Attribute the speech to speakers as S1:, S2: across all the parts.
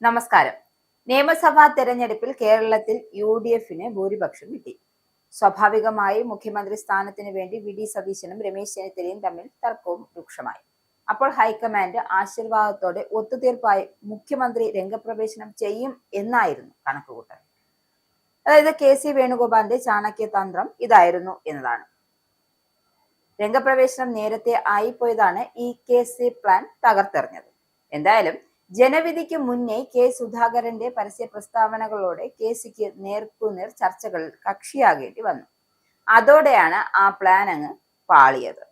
S1: നമസ്കാരം. നിയമസഭാ തെരഞ്ഞെടുപ്പിൽ കേരളത്തിൽ UDFന് ഭൂരിപക്ഷം കിട്ടി. സ്വാഭാവികമായി മുഖ്യമന്ത്രി സ്ഥാനത്തിന് വേണ്ടി വി സതീശനും രമേശ് ചെന്നിത്തലയും തമ്മിൽ തർക്കവും രൂക്ഷമായി. അപ്പോൾ ഹൈക്കമാൻഡ് ആശീർവാദത്തോടെ ഒത്തുതീർപ്പായി മുഖ്യമന്ത്രി രംഗപ്രവേശനം ചെയ്യും എന്നായിരുന്നു കണക്കുകൂട്ടൽ. അതായത് KC വേണുഗോപാലിന്റെ ചാണക്യ തന്ത്രം ഇതായിരുന്നു എന്നതാണ്. രംഗപ്രവേശനം നേരത്തെ ആയിപ്പോയതാണ് ഈ KC പ്ലാൻ തകർത്തെറിഞ്ഞത്. എന്തായാലും ജനവിധിക്ക് മുന്നേ സുധാകരന്റെ പരസ്യ പ്രസ്താവനകളോടെ KCക്ക് നേർക്കുനേർ ചർച്ചകളിൽ കക്ഷിയാകേണ്ടി വന്നു. അതോടെയാണ് ആ പ്ലാൻ അങ്ങ് പാളിയത്.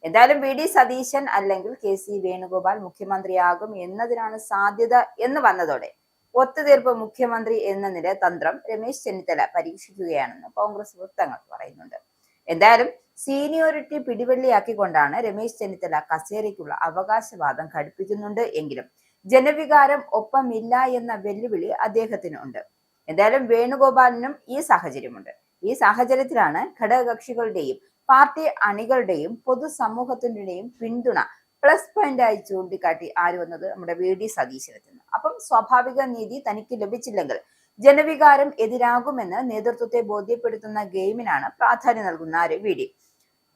S1: എന്തായാലും വി സതീശൻ അല്ലെങ്കിൽ KC വേണുഗോപാൽ മുഖ്യമന്ത്രിയാകും എന്നതിനാണ് സാധ്യത എന്ന് വന്നതോടെ ഒത്തുതീർപ്പ് മുഖ്യമന്ത്രി എന്ന നില തന്ത്രം രമേശ് ചെന്നിത്തല പരീക്ഷിക്കുകയാണെന്ന് കോൺഗ്രസ് വൃത്തങ്ങൾ പറയുന്നുണ്ട്. എന്തായാലും സീനിയോറിറ്റി പിടിവള്ളിയാക്കിക്കൊണ്ടാണ് രമേശ് ചെന്നിത്തല കസേരയ്ക്കുള്ള അവകാശവാദം ഘടിപ്പിക്കുന്നുണ്ട് എങ്കിലും ജനവികാരം ഒപ്പമില്ല എന്ന വെല്ലുവിളി അദ്ദേഹത്തിനുണ്ട്. എന്തായാലും വേണുഗോപാലിനും ഈ സാഹചര്യമുണ്ട്. ഈ സാഹചര്യത്തിലാണ് ഘടകകക്ഷികളുടെയും പാർട്ടി അണികളുടെയും പൊതുസമൂഹത്തിന്റെയും പിന്തുണ പ്ലസ് പോയിന്റായി ചൂണ്ടിക്കാട്ടി ആര് വന്നത്? നമ്മുടെ വി സതീശനെത്തുന്നു. അപ്പം സ്വാഭാവിക നീതി തനിക്ക് ലഭിച്ചില്ലെങ്കിൽ ജനവികാരം എതിരാകുമെന്ന് നേതൃത്വത്തെ ബോധ്യപ്പെടുത്തുന്ന ഗെയിമിനാണ് പ്രാധാന്യം നൽകുന്ന വി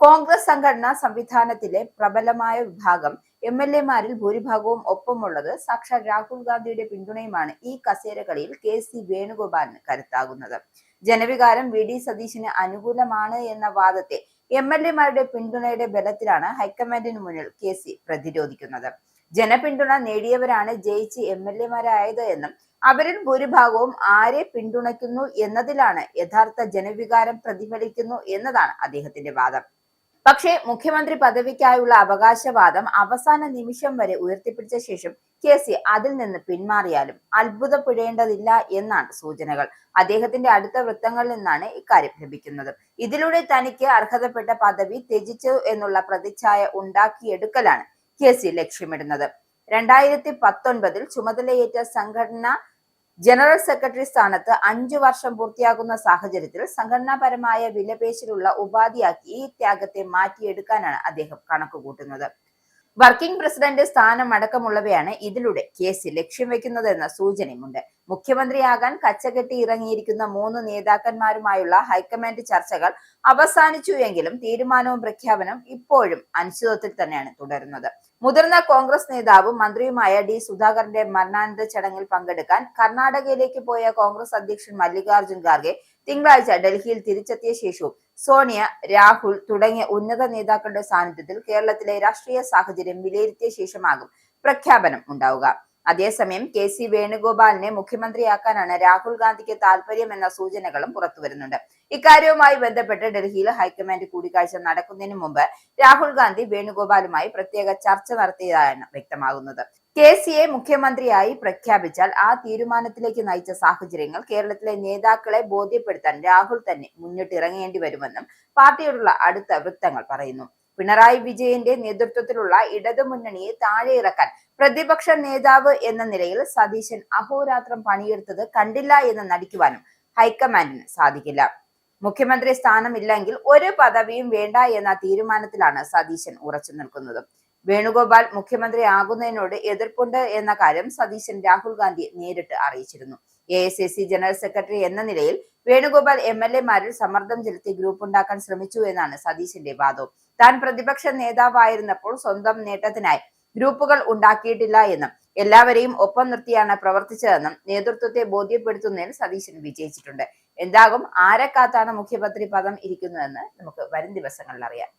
S1: കോൺഗ്രസ് സംഘടനാ സംവിധാനത്തിലെ പ്രബലമായ വിഭാഗം MLA-മാരിൽ ഭൂരിഭാഗവും ഒപ്പമുള്ളത് സാക്ഷാൽ രാഹുൽ ഗാന്ധിയുടെ പിന്തുണയുമാണ് ഈ കസേരകളിയിൽ KC വേണുഗോപാലിന് കരുത്താകുന്നത്. ജനവികാരം വി സതീശന് അനുകൂലമാണ് എന്ന വാദത്തെ MLA-മാരുടെ പിന്തുണയുടെ ബലത്തിലാണ് ഹൈക്കമാൻഡിന് മുന്നിൽ KC പ്രതിരോധിക്കുന്നത്. ജനപിന്തുണ നേടിയവരാണ് ജയിച്ച് MLA-മാരായത് എന്നും അവരിൽ ഭൂരിഭാഗവും ആരെ പിന്തുണയ്ക്കുന്നു എന്നതിലാണ് യഥാർത്ഥ ജനവികാരം പ്രതിഫലിക്കുന്നു എന്നതാണ് അദ്ദേഹത്തിന്റെ വാദം. പക്ഷേ മുഖ്യമന്ത്രി പദവിക്കായുള്ള അവകാശവാദം അവസാന നിമിഷം വരെ ഉയർത്തിപ്പിടിച്ച ശേഷം KC അതിൽ നിന്ന് പിന്മാറിയാലും അത്ഭുതപ്പെടേണ്ടതില്ല എന്നാണ് സൂചനകൾ. അദ്ദേഹത്തിന്റെ അടുത്ത വൃത്തങ്ങളിൽ നിന്നാണ് ഇക്കാര്യം ലഭിക്കുന്നത്. ഇതിലൂടെ തനിക്ക് അർഹതപ്പെട്ട പദവി ത്യജിച്ചു എന്നുള്ള പ്രതിച്ഛായ ഉണ്ടാക്കിയെടുക്കലാണ് KC ലക്ഷ്യമിടുന്നത്. 2019 ചുമതലയേറ്റ സംഘടന ജനറൽ സെക്രട്ടറി സ്ഥാനത്ത് 5 വർഷം പൂർത്തിയാകുന്ന സാഹചര്യത്തിൽ സംഘടനാപരമായ വിലപേശലുള്ള ഉപാധിയാക്കി ഈ ത്യാഗത്തെ മാറ്റിയെടുക്കാനാണ് അദ്ദേഹം കണക്കുകൂട്ടുന്നത്. വർക്കിംഗ് പ്രസിഡന്റ് സ്ഥാനം അടക്കമുള്ളവയാണ് ഇതിലൂടെ KC ലക്ഷ്യം വെക്കുന്നതെന്ന സൂചനയുമുണ്ട്. മുഖ്യമന്ത്രിയാകാൻ കച്ചകെട്ടി ഇറങ്ങിയിരിക്കുന്ന 3 നേതാക്കന്മാരുമായുള്ള ഹൈക്കമാൻഡ് ചർച്ചകൾ അവസാനിച്ചു എങ്കിലും തീരുമാനവും പ്രഖ്യാപനവും ഇപ്പോഴും അനിശ്ചിതത്വത്തിൽ തന്നെയാണ് തുടരുന്നത്. മുതിർന്ന കോൺഗ്രസ് നേതാവും മന്ത്രിയുമായ സുധാകരന്റെ മരണാനന്തര ചടങ്ങിൽ പങ്കെടുക്കാൻ കർണാടകയിലേക്ക് പോയ കോൺഗ്രസ് അധ്യക്ഷൻ മല്ലികാർജുൻ ഖാർഗെ തിങ്കളാഴ്ച ഡൽഹിയിൽ തിരിച്ചെത്തിയ ശേഷവും സോണിയ, രാഹുൽ തുടങ്ങിയ ഉന്നത നേതാക്കളുടെ സാന്നിധ്യത്തിൽ കേരളത്തിലെ രാഷ്ട്രീയ സാഹചര്യം വിലയിരുത്തിയ ശേഷമാകും പ്രഖ്യാപനം ഉണ്ടാവുക. അതേസമയം KC വേണുഗോപാലിനെ മുഖ്യമന്ത്രിയാക്കാനാണ് രാഹുൽ ഗാന്ധിക്ക് താല്പര്യം എന്ന സൂചനകളും പുറത്തുവരുന്നുണ്ട്. ഇക്കാര്യവുമായി ബന്ധപ്പെട്ട് ഡൽഹിയിൽ ഹൈക്കമാൻഡ് കൂടിക്കാഴ്ച നടക്കുന്നതിന് മുമ്പ് രാഹുൽ ഗാന്ധി വേണുഗോപാലുമായി പ്രത്യേക ചർച്ച നടത്തിയതായാണ് വ്യക്തമാകുന്നത്. KCയെ മുഖ്യമന്ത്രിയായി പ്രഖ്യാപിച്ചാൽ ആ തീരുമാനത്തിലേക്ക് നയിച്ച സാഹചര്യങ്ങൾ കേരളത്തിലെ നേതാക്കളെ ബോധ്യപ്പെടുത്താൻ രാഹുൽ തന്നെ മുന്നിട്ടിറങ്ങേണ്ടി വരുമെന്നും പാർട്ടിയോടുള്ള അടുത്ത വൃത്തങ്ങൾ പറയുന്നു. പിണറായി വിജയന്റെ നേതൃത്വത്തിലുള്ള ഇടതുമുന്നണിയെ താഴെ ഇറക്കാൻ പ്രതിപക്ഷ നേതാവ് എന്ന നിലയിൽ സതീശൻ അഹോരാത്രം പണിയെടുത്തത് കണ്ടില്ല എന്ന് നടിക്കുവാനും ഹൈക്കമാൻഡിന് സാധിക്കില്ല. മുഖ്യമന്ത്രി സ്ഥാനമില്ലെങ്കിൽ ഒരു പദവിയും വേണ്ട എന്ന തീരുമാനത്തിലാണ് സതീശൻ ഉറച്ചു നിൽക്കുന്നത്. വേണുഗോപാൽ മുഖ്യമന്ത്രി ആകുന്നതിനോട് എതിർപ്പുണ്ട് എന്ന കാര്യം സതീശൻ രാഹുൽ ഗാന്ധിയെ നേരിട്ട് അറിയിച്ചിരുന്നു. AICC ജനറൽ സെക്രട്ടറി എന്ന നിലയിൽ വേണുഗോപാൽ MLA-മാരിൽ സമ്മർദ്ദം ചെലുത്തി ഗ്രൂപ്പ് ഉണ്ടാക്കാൻ ശ്രമിച്ചു എന്നാണ് സതീശന്റെ വാദവും. താൻ പ്രതിപക്ഷ നേതാവായിരുന്നപ്പോൾ സ്വന്തം നേട്ടത്തിനായി ഗ്രൂപ്പുകൾ ഉണ്ടാക്കിയിട്ടില്ല എന്നും എല്ലാവരെയും ഒപ്പം നിർത്തിയാണ് പ്രവർത്തിച്ചതെന്നും നേതൃത്വത്തെ ബോധ്യപ്പെടുത്തുന്നതിൽ സതീശൻ വിജയിച്ചിട്ടുണ്ട്. എന്താകും, ആരെ കാത്താണ് മുഖ്യമന്ത്രി പദം ഇരിക്കുന്നതെന്ന് നമുക്ക് വരും ദിവസങ്ങളിൽ അറിയാം.